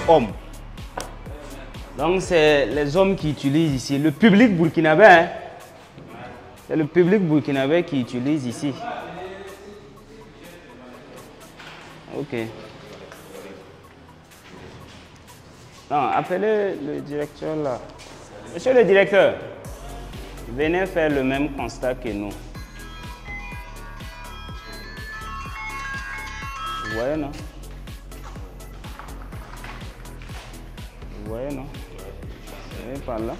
hommes. Donc c'est les hommes qui utilisent ici. Le public burkinabé, hein? C'est le public burkinabé qui utilise ici. Ok. Non, appelez le directeur là. Monsieur le directeur, venez faire le même constat que nous. Vous voyez, non? Vous voyez, non? Vous voyez par là?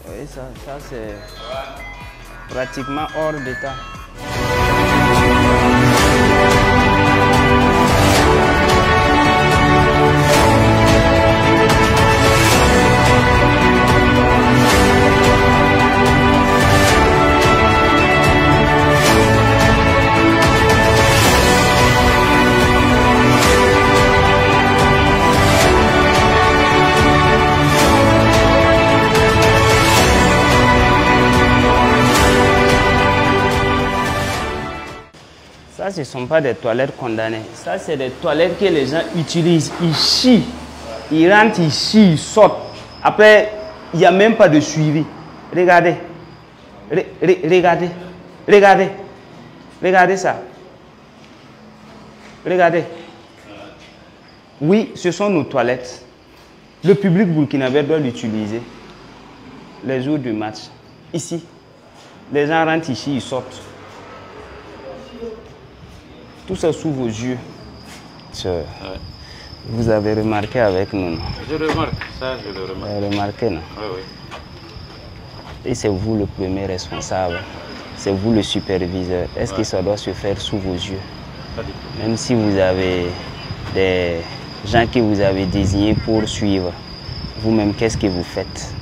Vous voyez, ça c'est pratiquement hors d'état. Ça, ce ne sont pas des toilettes condamnées. Ça, c'est des toilettes que les gens utilisent. Ils chient. Ils rentrent, ils chient, ils sortent. Après, il n'y a même pas de suivi. Regardez. Regardez. Regardez. Regardez ça. Regardez. Oui, ce sont nos toilettes. Le public burkinabé doit l'utiliser les jours du match. Ici. Les gens rentrent ici, ils sortent. Tout ça sous vos yeux. Vous avez remarqué avec nous, non? Je remarque, ça je le remarque. Vous avez remarqué, non? Oui, oui. Et c'est vous le premier responsable. C'est vous le superviseur. Est-ce que ça doit se faire sous vos yeux? Pas du tout. Même si vous avez des gens que vous avez désignés pour suivre, vous-même, qu'est-ce que vous faites?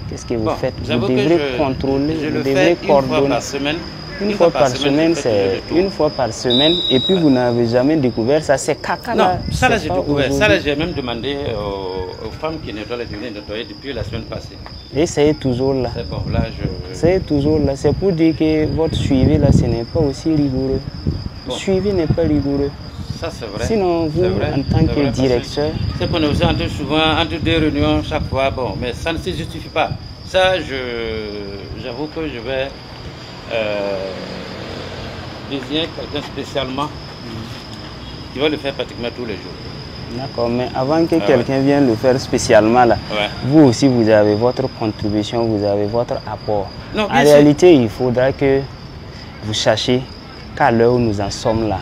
Qu'est-ce que vous faites? Vous devrez contrôler, vous devrez coordonner. Une fois par semaine. Une fois par semaine, c'est une fois par semaine. Et puis vous n'avez jamais découvert ça, c'est caca là. Non, ça là j'ai découvert. Ça là j'ai même demandé aux femmes qui nettoient les toilettes nettoyer depuis la semaine passée. Et c'est toujours là. C'est bon, là c'est toujours là. C'est pour dire que votre suivi là, ce n'est pas aussi rigoureux. Le suivi n'est pas rigoureux. Ça c'est vrai. Sinon, vous, en tant que directeur. C'est qu'on est aussi souvent entre deux réunions chaque fois, bon, mais ça ne se justifie pas. Ça, j'avoue que je vais désigner quelqu'un spécialement qui va le faire pratiquement tous les jours. D'accord, mais avant que quelqu'un vienne le faire spécialement, là, vous aussi, vous avez votre contribution, vous avez votre apport. Non, en réalité, il faudra que vous cherchiez qu'à l'heure où nous en sommes là,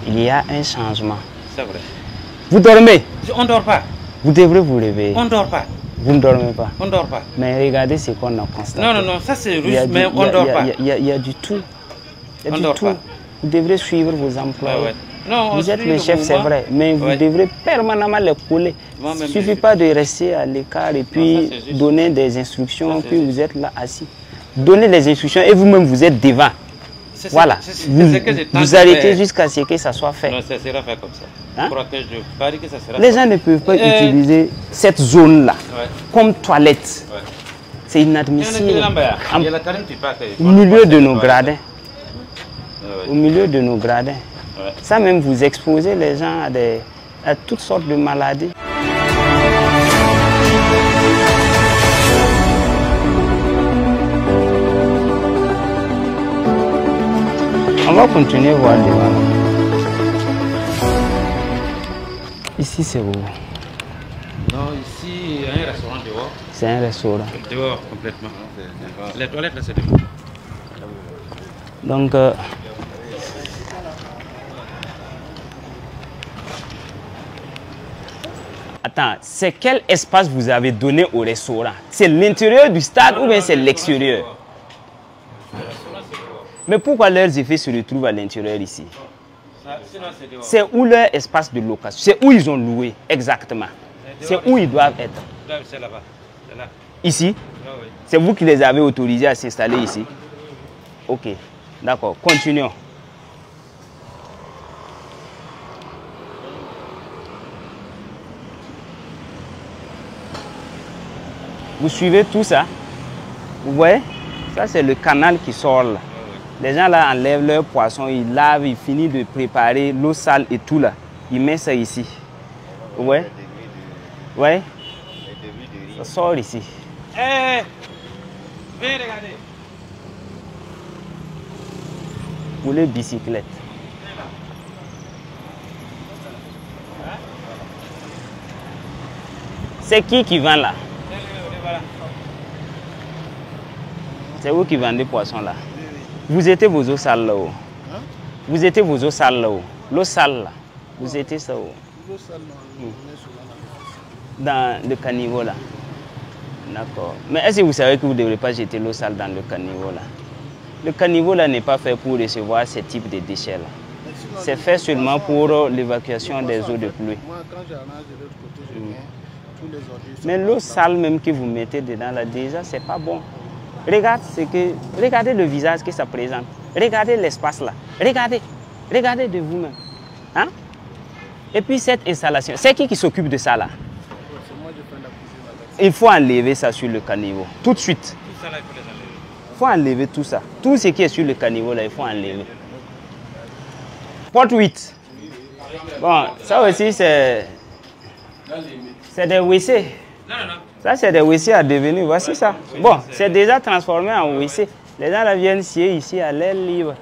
il y a un changement. C'est vrai. Vous dormez? On ne dort pas. Vous devrez vous réveiller. On ne dort pas. Vous ne dormez pas? On ne dort pas. Mais regardez ce qu'on a constaté. Non, non, non, ça c'est russe, mais on ne dort pas. Il y a du tout. Il y a du tout. Vous devrez suivre vos employés. Non, vous êtes le chef, c'est vrai, mais vous devrez permanemment les coller. Il ne suffit pas de rester à l'écart et puis donner des instructions, puis vous êtes là assis. Donnez les instructions et vous-même vous êtes devant. Voilà, vous arrêtez jusqu'à ce que ça soit fait. Non, ça sera fait comme ça. Hein? Je parie que ça sera les gens ne peuvent pas utiliser cette zone-là comme toilette. C'est inadmissible. Au milieu de nos gradins. Au milieu de nos gradins. Ça même vous exposez les gens à toutes sortes de maladies. On va continuer voir devant. Ici c'est où? Non, ici il y a un restaurant dehors. C'est un restaurant. Dehors complètement. Les toilettes là c'est dehors. Donc attends, c'est quel espace vous avez donné au restaurant? C'est l'intérieur du stade ou bien c'est l'extérieur? Mais pourquoi leurs effets se retrouvent à l'intérieur ici? C'est où leur espace de location? C'est où ils ont loué exactement? C'est où ils doivent être? C'est là-bas. Ici? C'est vous qui les avez autorisés à s'installer ici? Ok, d'accord, continuons. Vous suivez tout ça? Vous voyez? Ça, c'est le canal qui sort là. Les gens là enlèvent leurs poissons, ils lavent, ils finissent de préparer l'eau sale et tout là. Ils mettent ça ici. Ouais. Ouais. Ça sort ici. Eh, viens regarder. Pour les bicyclettes. C'est qui vend là? C'est vous qui vendez poissons là? Vous étiez vos eaux sales là-haut? Vous étiez vos eaux sales là-haut? L'eau sale là? Vous étiez ça où? L'eau sale dans le caniveau là? D'accord. Mais est-ce que vous savez que vous ne devrez pas jeter l'eau sale dans le caniveau là? Le caniveau là n'est pas fait pour recevoir ce type de déchets là. C'est fait seulement pour l'évacuation des eaux de pluie. Moi, quand j'arrange de l'autre côté, je mets tous les ordures. Mais l'eau sale même que vous mettez dedans là, déjà, c'est pas bon. Regardez le visage que ça présente. Regardez l'espace là. Regardez de vous-même. Hein? Et puis cette installation, c'est qui s'occupe de ça là? C'est moi, je fais la cuisine. Il faut enlever ça sur le caniveau. Tout de suite. Tout ça là, il faut les enlever. Il faut enlever tout ça. Tout ce qui est sur le caniveau là, il faut enlever. Porte 8. Bon, ça aussi c'est des WC. Non. Ça c'est des WC à devenir. Voici ça. Bon, c'est déjà transformé en WC. Les gens là viennent scier ici à l'air libre.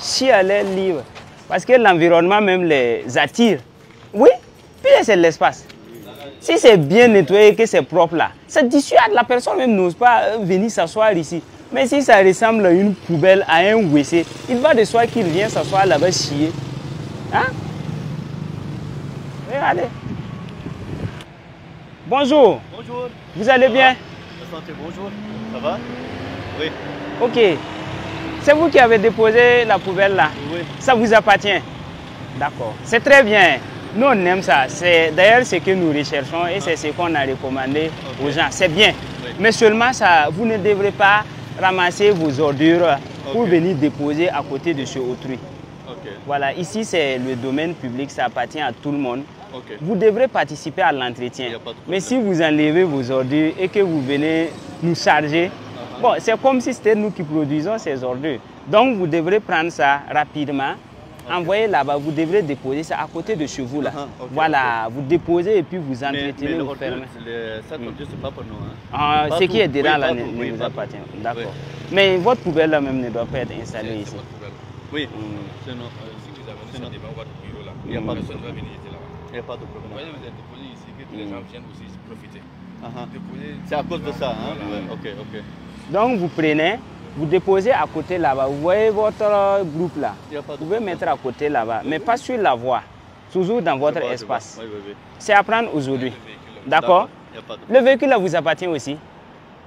Chier à l'air libre. Parce que l'environnement même les attire. Oui, puis c'est l'espace. Si c'est bien nettoyé, que c'est propre là, ça dissuade. La personne même n'ose pas venir s'asseoir ici. Mais si ça ressemble à une poubelle, à un WC, il va de soi qu'il vient s'asseoir là-bas chier. Hein? Regardez. Bonjour. Bonjour. Vous allez bien? Bonjour. Ça va? Oui. Ok. C'est vous qui avez déposé la poubelle là? Oui. Ça vous appartient? D'accord. C'est très bien. Nous, on aime ça. C'est d'ailleurs ce que nous recherchons et c'est ce qu'on a recommandé aux gens. C'est bien. Oui. Mais seulement, ça, vous ne devrez pas ramasser vos ordures pour venir déposer à côté de chez autrui. Voilà, ici, c'est le domaine public. Ça appartient à tout le monde. Vous devrez participer à l'entretien. Mais si vous enlevez vos ordures et que vous venez nous charger, bon, c'est comme si c'était nous qui produisons ces ordures. Donc, vous devrez prendre ça rapidement, envoyer là-bas, vous devrez déposer ça à côté de chez vous. Là. Voilà, vous déposez et puis vous entretenez, vous fermez. Ça, c'est pas pour nous. Hein. Ce qui est dedans là ne vous appartient. D'accord. Mais votre poubelle là même ne doit pas être installée ici. Oui. Si vous avez ça devant votre bureau là, il n'y a pas de personne ne va venir ici là. Il n'y a pas de problème. Vous voyez, vous êtes déposé ici, que les gens viennent aussi profiter. C'est à cause de ça, hein? Voilà. Ok. Donc vous prenez, vous déposez à côté là-bas. Vous voyez votre groupe là. Vous pouvez mettre à côté là-bas, mais pas sur la voie. Toujours dans votre espace. Oui. C'est à prendre aujourd'hui. D'accord? Le véhicule là vous appartient aussi?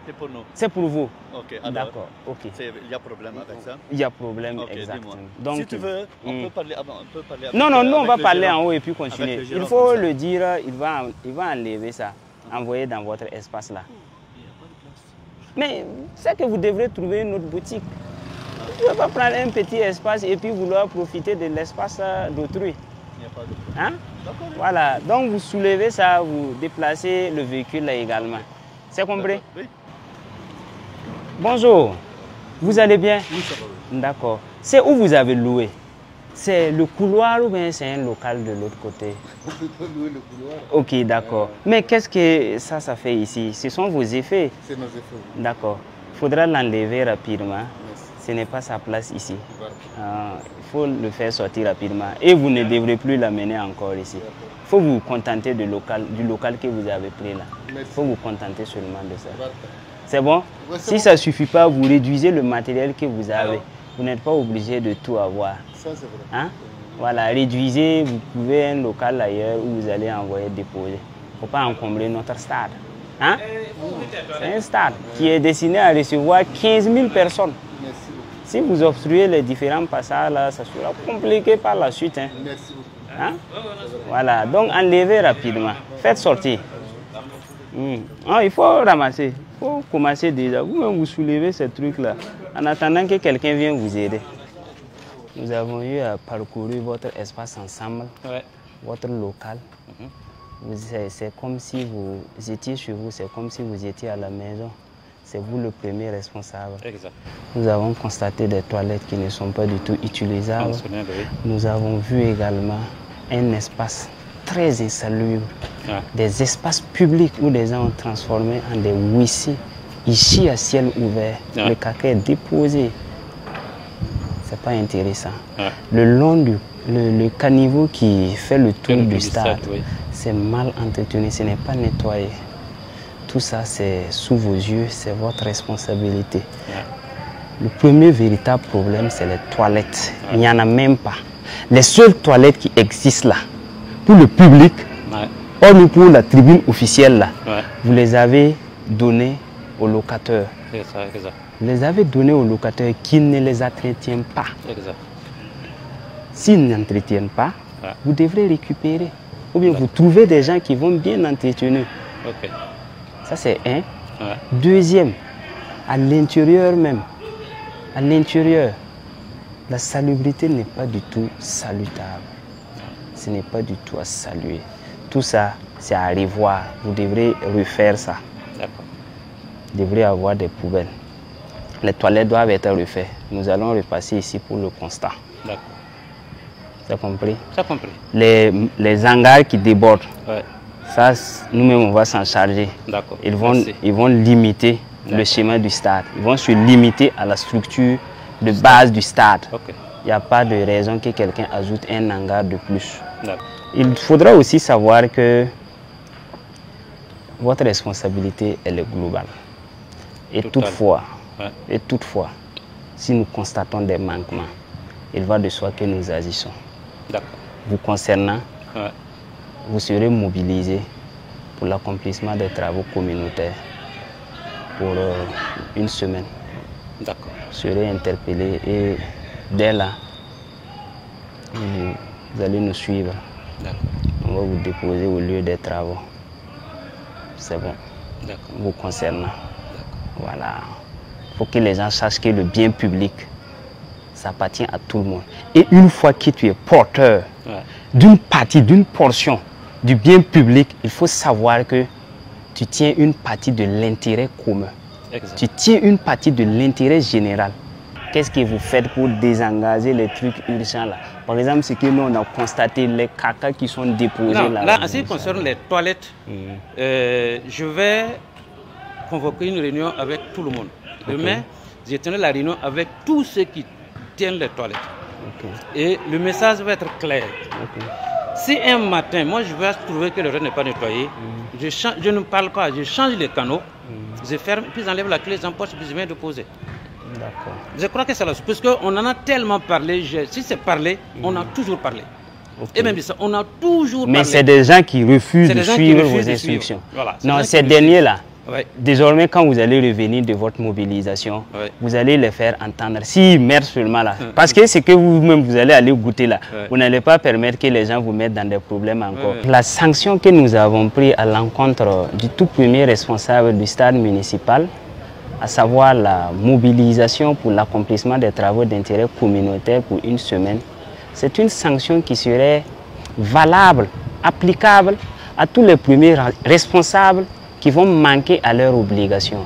C'est pour nous. C'est pour vous? Ok. D'accord. Ok. Il y a problème avec ça? Il y a problème, exactement. Donc, si tu veux, on peut parler avant. Non, nous on va parler en haut et puis continuer. Il faut le dire, il va enlever ça, envoyer dans votre espace là. Mais c'est que vous devrez trouver une autre boutique. Vous ne pouvez pas prendre un petit espace et puis vouloir profiter de l'espace d'autrui. Il n'y a pas de problème. Hein? Voilà, donc vous soulevez ça, vous déplacez le véhicule là également. C'est compris? Oui. Bonjour, vous allez bien? Oui, ça va. D'accord. C'est où vous avez loué? C'est le couloir ou bien c'est un local de l'autre côté? On peut pas louer le couloir. Ok, d'accord. Mais qu'est-ce que ça fait ici? Ce sont vos effets? C'est nos effets. D'accord. Il faudra l'enlever rapidement. Merci. Ce n'est pas sa place ici. Voilà. Il faut le faire sortir rapidement. Et vous ne devrez plus l'amener encore ici. Il faut vous contenter du local que vous avez pris là. Il faut vous contenter seulement de ça. C'est bon? Si ça ne suffit pas, vous réduisez le matériel que vous avez. Vous n'êtes pas obligé de tout avoir. Ça, c'est vrai. Hein? Voilà, réduisez, vous pouvez un local ailleurs où vous allez envoyer déposer. Il ne faut pas encombrer notre stade. Hein? C'est un stade qui est destiné à recevoir 15 000 personnes. Merci beaucoup. Si vous obstruez les différents passages, là, ça sera compliqué par la suite. Hein? Merci beaucoup. Hein? Voilà, donc enlevez rapidement. Faites sortir. Il faut ramasser. Il faut commencer déjà. Vous-même, vous soulevez ce truc-là en attendant que quelqu'un vienne vous aider. Nous avons eu à parcourir votre espace ensemble, votre local. C'est comme si vous étiez chez vous, c'est comme si vous étiez à la maison. C'est vous le premier responsable. Exact. Nous avons constaté des toilettes qui ne sont pas du tout utilisables. Nous avons vu également un espace très insalubres, des espaces publics où les gens ont transformé en des WC, ici à ciel ouvert, le caca est déposé. C'est pas intéressant. Le long du le caniveau qui fait le tour du stade, c'est mal entretenu, ce n'est pas nettoyé. Tout ça, c'est sous vos yeux, c'est votre responsabilité. Le premier véritable problème, c'est les toilettes. Il n'y en a même pas. Les seules toilettes qui existent là, pour le public, hormis pour la tribune officielle là, vous les avez données aux locataires. Vous les avez données aux locataires qui ne les entretiennent pas. S'ils n'entretiennent pas, vous devrez récupérer. Ou bien vous trouvez des gens qui vont bien entretenir. Ça c'est un. Deuxième, à l'intérieur même, à l'intérieur, la salubrité n'est pas du tout salutable. Ce n'est pas du tout à saluer. Tout ça, c'est à revoir. Vous devrez refaire ça. Vous devrez avoir des poubelles. Les toilettes doivent être refaites. Nous allons repasser ici pour le constat. Tu as compris? Tu as compris. Les hangars qui débordent, ça, nous-mêmes, on va s'en charger. Ils vont limiter le schéma du stade. Ils vont se limiter à la structure de base du stade. Il n'y a pas de raison que quelqu'un ajoute un hangar de plus. Il faudra aussi savoir que votre responsabilité, elle est globale. Et toutefois, si nous constatons des manquements, il va de soi que nous agissons. Vous concernant, vous serez mobilisés pour l'accomplissement des travaux communautaires pour une semaine. Vous serez interpellés et dès là, vous allez nous suivre. On va vous déposer au lieu des travaux. C'est bon. Vous concernant. Voilà. Il faut que les gens sachent que le bien public, ça appartient à tout le monde. Et une fois que tu es porteur d'une partie, d'une portion du bien public, il faut savoir que tu tiens une partie de l'intérêt commun. Tu tiens une partie de l'intérêt général. Qu'est-ce que vous faites pour désengager les trucs urgents là? Par exemple, ce que nous on a constaté, les caca qui sont déposés là. Là, en ce qui concerne les toilettes, je vais convoquer une réunion avec tout le monde. Demain, j'ai tenu la réunion avec tous ceux qui tiennent les toilettes. Et le message va être clair. Si un matin, moi je vais trouver que le reste n'est pas nettoyé, je ne parle pas, je change les canaux, je ferme, puis j'enlève la clé, j'empoche, puis je viens déposer. Je crois que c'est là, parce qu'on en a tellement parlé, si c'est parlé, on a toujours parlé. Et même ça, on a toujours parlé. Mais c'est des gens qui refusent de suivre vos instructions. Non, ces derniers-là, désormais, quand vous allez revenir de votre mobilisation, vous allez les faire entendre. S'ils merdent seulement là, parce que c'est que vous-même, vous allez aller goûter là, vous n'allez pas permettre que les gens vous mettent dans des problèmes encore. La sanction que nous avons prise à l'encontre du tout premier responsable du stade municipal, à savoir la mobilisation pour l'accomplissement des travaux d'intérêt communautaire pour une semaine, c'est une sanction qui serait valable, applicable à tous les premiers responsables qui vont manquer à leurs obligations.